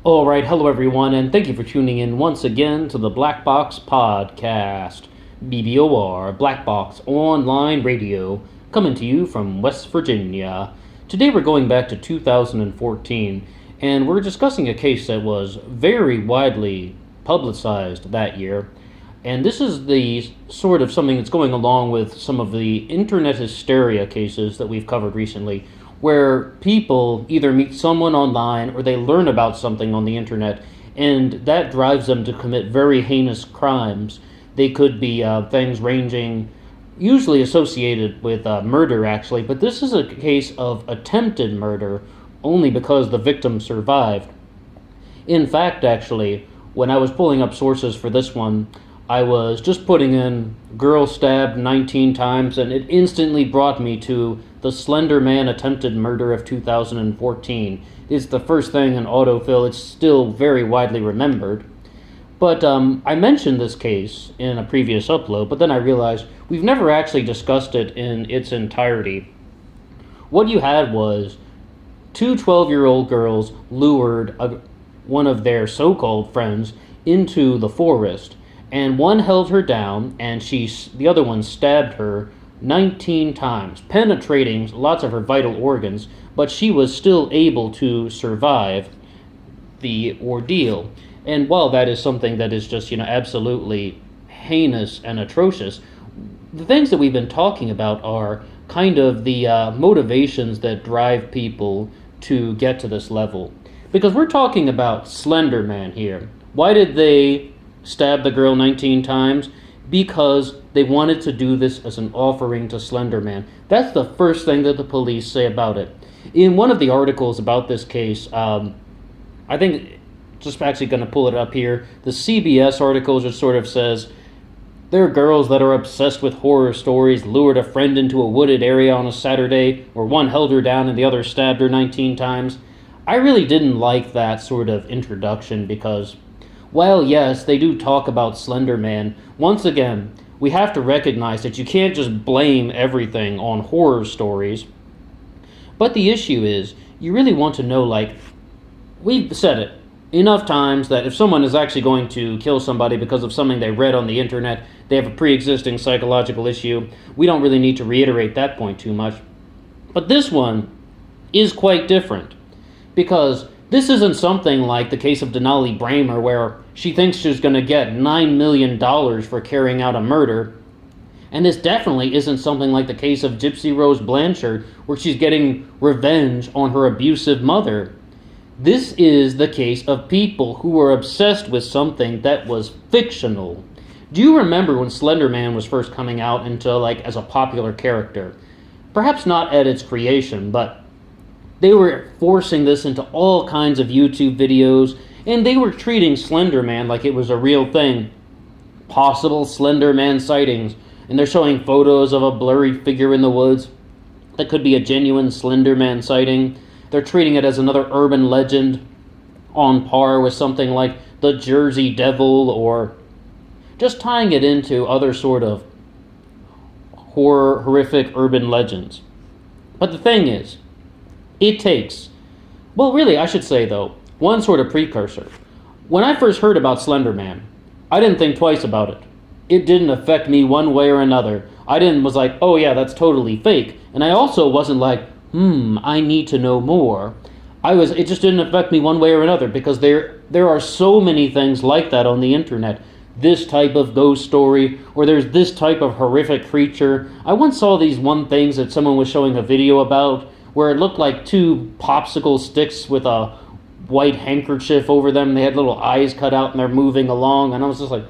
Alright, hello everyone, and thank you for tuning in once again to the Black Box Podcast. BBOR, Black Box Online Radio, coming to you from West Virginia. Today we're going back to 2014, and we're discussing a case that was very widely publicized that year. And this is the sort of something that's going along with some of the internet hysteria cases that we've covered recently, where people either meet someone online or they learn about something on the internet, and that drives them to commit very heinous crimes. They could be things ranging, usually associated with murder, actually, but this is a case of attempted murder only because the victim survived. In fact, actually, when I was pulling up sources for this one, I was just putting in girl stabbed 19 times, and it instantly brought me to the Slenderman attempted murder of 2014. It's the first thing in autofill. It's still very widely remembered. But I mentioned this case in a previous upload, but then I realized we've never actually discussed it in its entirety. What you had was two 12-year-old girls lured one of their so-called friends into the forest, and one held her down, and the other one stabbed her 19 times, penetrating lots of her vital organs, but she was still able to survive the ordeal. And while that is something that is just, absolutely heinous and atrocious, the things that we've been talking about are kind of the motivations that drive people to get to this level. Because we're talking about Slenderman here. Why did they stab the girl 19 times? Because they wanted to do this as an offering to Slenderman. That's the first thing that the police say about it. In one of the articles about this case, I think, just actually going to pull it up here, the CBS article just sort of says, there are girls that are obsessed with horror stories, lured a friend into a wooded area on a Saturday, where one held her down and the other stabbed her 19 times. I really didn't like that sort of introduction because, well, yes, they do talk about Slenderman. Once again, we have to recognize that you can't just blame everything on horror stories. But the issue is, you really want to know, we've said it enough times that if someone is actually going to kill somebody because of something they read on the internet, they have a pre-existing psychological issue. We don't really need to reiterate that point too much. But this one is quite different, because this isn't something like the case of Denali Bramer, where she thinks she's going to get $9 million for carrying out a murder. And this definitely isn't something like the case of Gypsy Rose Blanchard, where she's getting revenge on her abusive mother. This is the case of people who were obsessed with something that was fictional. Do you remember when Slenderman was first coming out into, as a popular character? Perhaps not at its creation, but they were forcing this into all kinds of YouTube videos, and they were treating Slenderman like it was a real thing. Possible Slenderman sightings, and they're showing photos of a blurry figure in the woods that could be a genuine Slenderman sighting. They're treating it as another urban legend on par with something like the Jersey Devil, or just tying it into other sort of horrific urban legends. But the thing is, it takes, I should say though, one sort of precursor. When I first heard about Slenderman, I didn't think twice about it. It didn't affect me one way or another. Was like, oh yeah, that's totally fake. And I also wasn't like, I need to know more. It just didn't affect me one way or another, because there are so many things like that on the internet. This type of ghost story, or there's this type of horrific creature. I once saw these things that someone was showing a video about, where it looked like two popsicle sticks with a white handkerchief over them. They had little eyes cut out and they're moving along. And I was just like,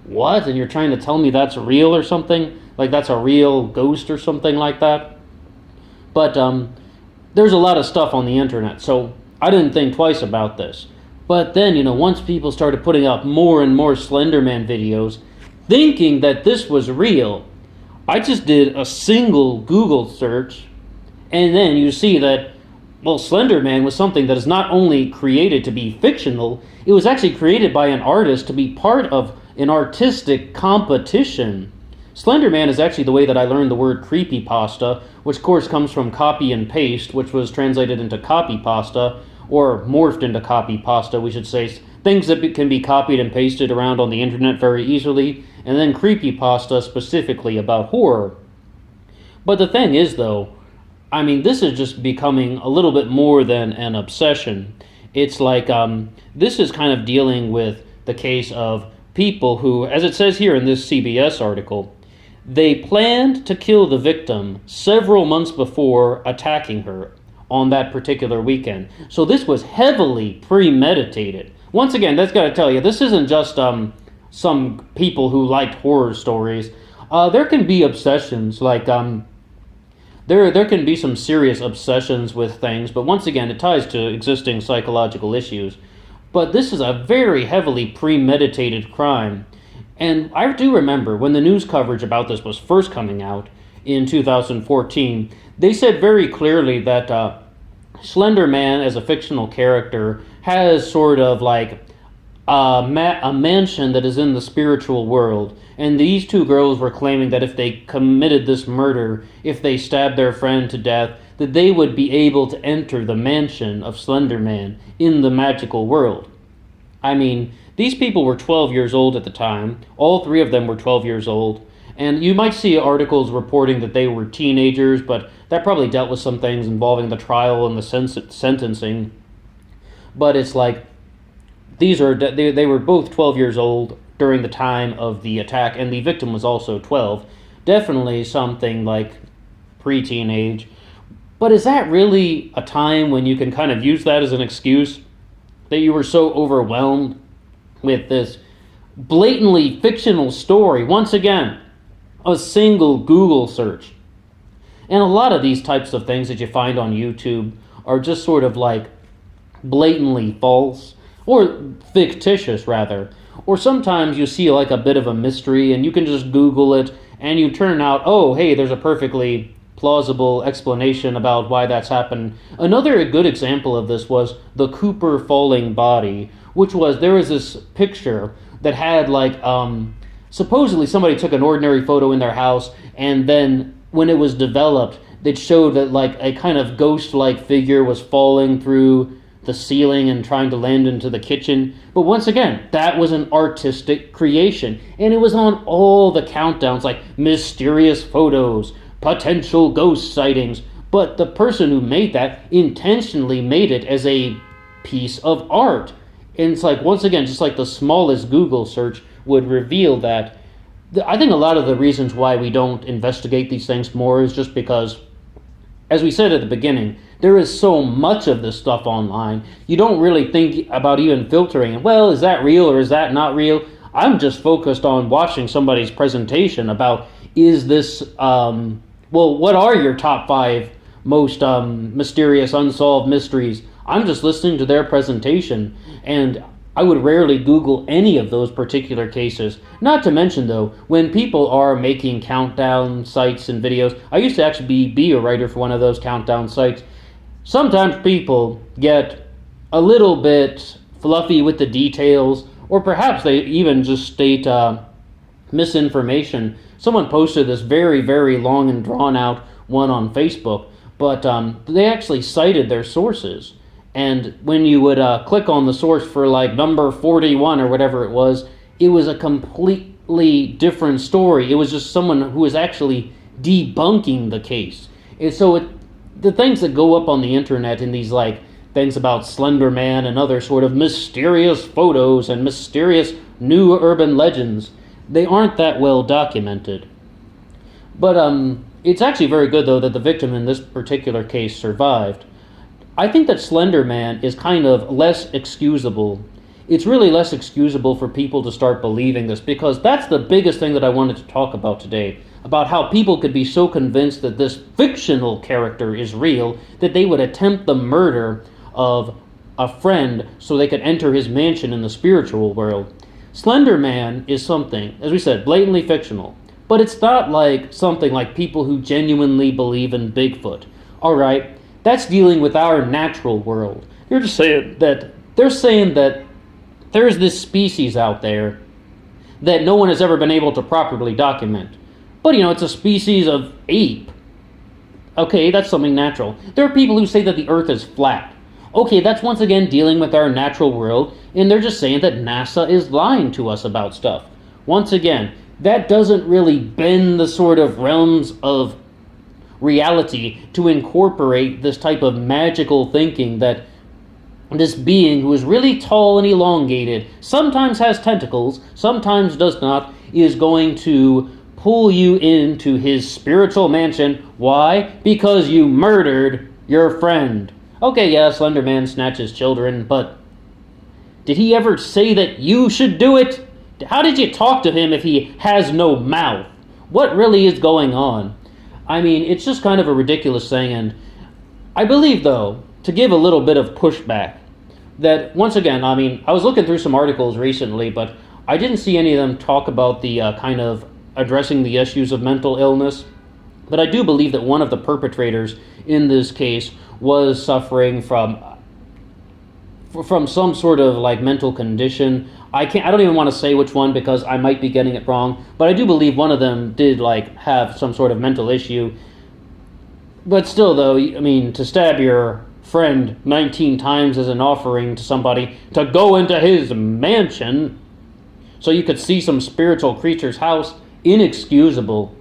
what? And you're trying to tell me that's real or something? Like that's a real ghost or something like that? But there's a lot of stuff on the internet, so I didn't think twice about this. But then, once people started putting up more and more Slenderman videos, thinking that this was real, I just did a single Google search, and then you see that, Slenderman was something that is not only created to be fictional, it was actually created by an artist to be part of an artistic competition. Slenderman is actually the way that I learned the word creepypasta, which of course comes from copy and paste, which was translated into copy pasta, or morphed into copy pasta, we should say. Things that can be copied and pasted around on the internet very easily, and then creepypasta specifically about horror. But the thing is, though, I mean, this is just becoming a little bit more than an obsession. It's like this is kind of dealing with the case of people who, as it says here in this CBS article, they planned to kill the victim several months before attacking her on that particular weekend. So this was heavily premeditated. Once again, that's got to tell you, this isn't just some people who liked horror stories. There can be obsessions, like there can be some serious obsessions with things, but once again, it ties to existing psychological issues. But this is a very heavily premeditated crime. And I do remember when the news coverage about this was first coming out in 2014, they said very clearly that Slenderman, as a fictional character, has sort of like a mansion that is in the spiritual world. And these two girls were claiming that if they committed this murder, if they stabbed their friend to death, that they would be able to enter the mansion of Slenderman in the magical world. I mean, these people were 12 years old at the time. All three of them were 12 years old. And you might see articles reporting that they were teenagers, but that probably dealt with some things involving the trial and the sentencing. But it's like, they were both 12 years old during the time of the attack, and the victim was also 12. Definitely something like pre-teenage. But is that really a time when you can kind of use that as an excuse? That you were so overwhelmed with this blatantly fictional story? Once again, a single Google search. And a lot of these types of things that you find on YouTube are just sort of like blatantly false, or fictitious rather. Or sometimes you see like a bit of a mystery and you can just Google it and you turn out, oh, hey, there's a perfectly plausible explanation about why that's happened. Another good example of this was the Cooper falling body, which was, there was this picture that had like, supposedly somebody took an ordinary photo in their house, and then when it was developed, it showed that like a kind of ghost-like figure was falling through the ceiling and trying to land into the kitchen. But once again, that was an artistic creation, and it was on all the countdowns, like mysterious photos, potential ghost sightings. But the person who made that intentionally made it as a piece of art. And it's like, once again, just like the smallest Google search would reveal that. I think a lot of the reasons why we don't investigate these things more is just because, as we said at the beginning, there is so much of this stuff online. You don't really think about even filtering it. Well, is that real or is that not real? I'm just focused on watching somebody's presentation about, is this, what are your top 5 most mysterious unsolved mysteries? I'm just listening to their presentation, and I would rarely Google any of those particular cases. Not to mention, though, when people are making countdown sites and videos, I used to actually be a writer for one of those countdown sites. Sometimes people get a little bit fluffy with the details, or perhaps they even just state misinformation. Someone posted this very, very long and drawn out one on Facebook, but they actually cited their sources. And when you would click on the source for like number 41 or whatever it was a completely different story. It was just someone who was actually debunking the case. And so the things that go up on the internet in these like things about Slenderman and other sort of mysterious photos and mysterious new urban legends, they aren't that well documented. But it's actually very good, though, that the victim in this particular case survived. I think that Slenderman is kind of less excusable. It's really less excusable for people to start believing this, because that's the biggest thing that I wanted to talk about today, about how people could be so convinced that this fictional character is real that they would attempt the murder of a friend so they could enter his mansion in the spiritual world. Slenderman is something, as we said, blatantly fictional, but it's not like something like people who genuinely believe in Bigfoot. All right, that's dealing with our natural world. They're just saying that there's this species out there that no one has ever been able to properly document. But, it's a species of ape. Okay, that's something natural. There are people who say that the earth is flat. Okay, that's once again dealing with our natural world, and they're just saying that NASA is lying to us about stuff. Once again, that doesn't really bend the sort of realms of reality to incorporate this type of magical thinking that this being who is really tall and elongated, sometimes has tentacles, sometimes does not, is going to pull you into his spiritual mansion. Why? Because you murdered your friend. Okay, yeah, Slenderman snatches children, but did he ever say that you should do it? How did you talk to him if he has no mouth? What really is going on? I mean, it's just kind of a ridiculous thing, and I believe, though, to give a little bit of pushback, that once again, I mean, I was looking through some articles recently, but I didn't see any of them talk about the kind of addressing the issues of mental illness. But I do believe that one of the perpetrators in this case was suffering from some sort of like mental condition. I don't even want to say which one because I might be getting it wrong, but I do believe one of them did like have some sort of mental issue. But still, though, I mean, to stab your friend 19 times as an offering to somebody to go into his mansion so you could see some spiritual creature's house, inexcusable.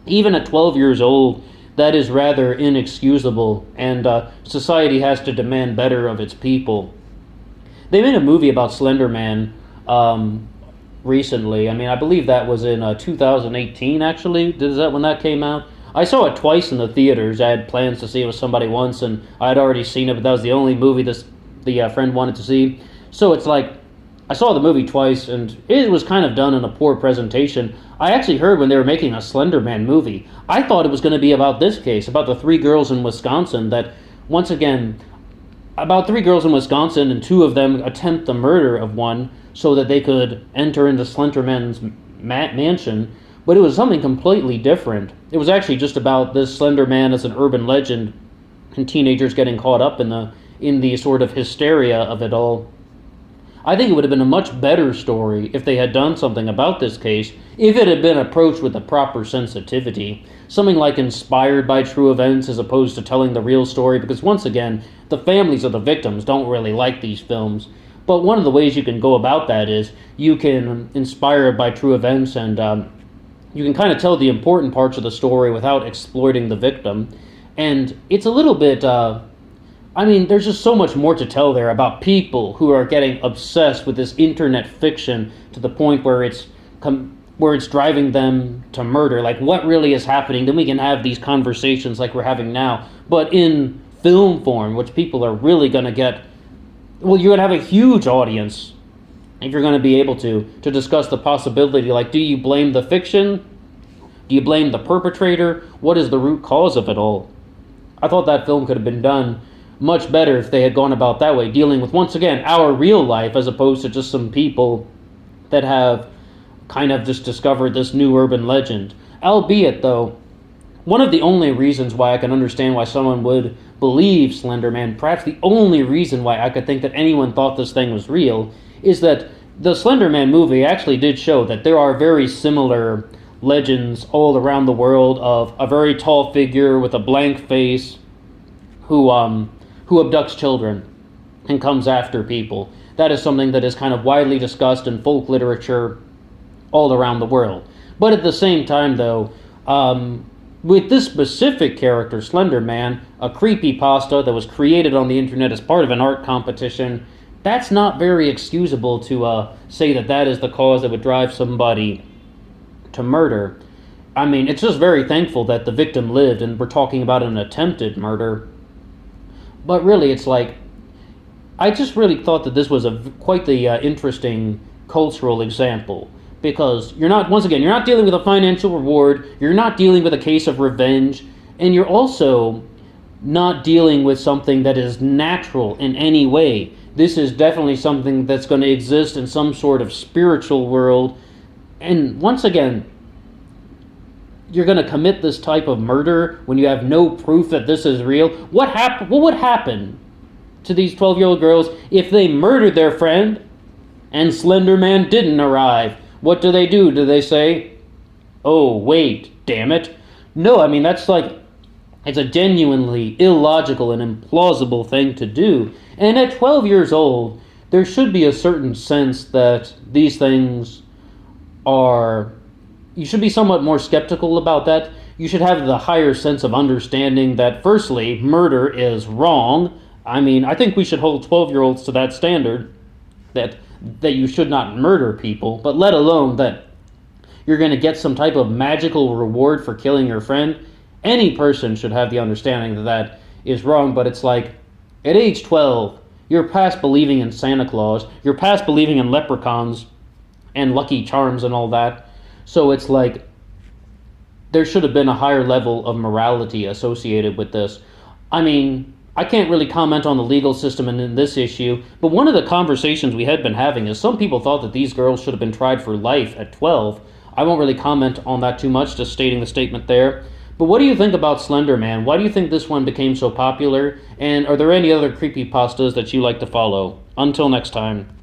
Even at 12 years old, that is rather inexcusable, and society has to demand better of its people. They made a movie about Slenderman recently. I mean, I believe that was in 2018, actually. Is that when that came out? I saw it twice in the theaters. I had plans to see it with somebody once, and I had already seen it, but that was the only movie the friend wanted to see. So it's like, I saw the movie twice, and it was kind of done in a poor presentation. I actually heard when they were making a Slenderman movie, I thought it was going to be about this case, about the 3 girls in Wisconsin that, once again, about 3 girls in Wisconsin, and 2 of them attempt the murder of one so that they could enter into Slenderman's mansion. But it was something completely different. It was actually just about this Slenderman as an urban legend and teenagers getting caught up in the sort of hysteria of it all. I think it would have been a much better story if they had done something about this case, if it had been approached with the proper sensitivity. Something like inspired by true events as opposed to telling the real story, because once again, the families of the victims don't really like these films. But one of the ways you can go about that is you can inspire it by true events, and you can kind of tell the important parts of the story without exploiting the victim. And it's a little bit, I mean, there's just so much more to tell there about people who are getting obsessed with this internet fiction to the point where it's driving them to murder. Like, what really is happening? Then we can have these conversations like we're having now, but in film form, which people are really going to get. Well, you're going to have a huge audience if you're going to be able to discuss the possibility, like, do you blame the fiction? Do you blame the perpetrator? What is the root cause of it all? I thought that film could have been done much better if they had gone about that way, dealing with, once again, our real life as opposed to just some people that have kind of just discovered this new urban legend. Albeit, though, one of the only reasons why I can understand why someone would believe Slenderman, perhaps the only reason why I could think that anyone thought this thing was real, is that the Slenderman movie actually did show that there are very similar legends all around the world of a very tall figure with a blank face who abducts children and comes after people. That is something that is kind of widely discussed in folk literature all around the world. But at the same time, though, with this specific character, Slenderman, a creepypasta that was created on the internet as part of an art competition, that's not very excusable to say that that is the cause that would drive somebody to murder. I mean, it's just very thankful that the victim lived, and we're talking about an attempted murder. But really, it's like, I just really thought that this was quite the interesting cultural example. Because you're not dealing with a financial reward, you're not dealing with a case of revenge, and you're also not dealing with something that is natural in any way. This is definitely something that's going to exist in some sort of spiritual world. And once again, you're going to commit this type of murder when you have no proof that this is real. What would happen to these 12-year-old girls if they murdered their friend and Slenderman didn't arrive? What do? Do they say, oh, wait, damn it? No, I mean, that's like, It's a genuinely illogical and implausible thing to do. And at 12 years old, there should be a certain sense that these things are. You should be somewhat more skeptical about that. You should have the higher sense of understanding that, firstly, murder is wrong. I mean, I think we should hold 12-year-olds to that standard, that you should not murder people, but let alone that you're going to get some type of magical reward for killing your friend. Any person should have the understanding that that is wrong, but it's like, at age 12, you're past believing in Santa Claus, you're past believing in leprechauns and Lucky Charms and all that, so it's like, there should have been a higher level of morality associated with this. I mean, I can't really comment on the legal system in this issue, but one of the conversations we had been having is some people thought that these girls should have been tried for life at 12. I won't really comment on that too much, just stating the statement there. But what do you think about Slenderman? Why do you think this one became so popular? And are there any other creepypastas that you like to follow? Until next time.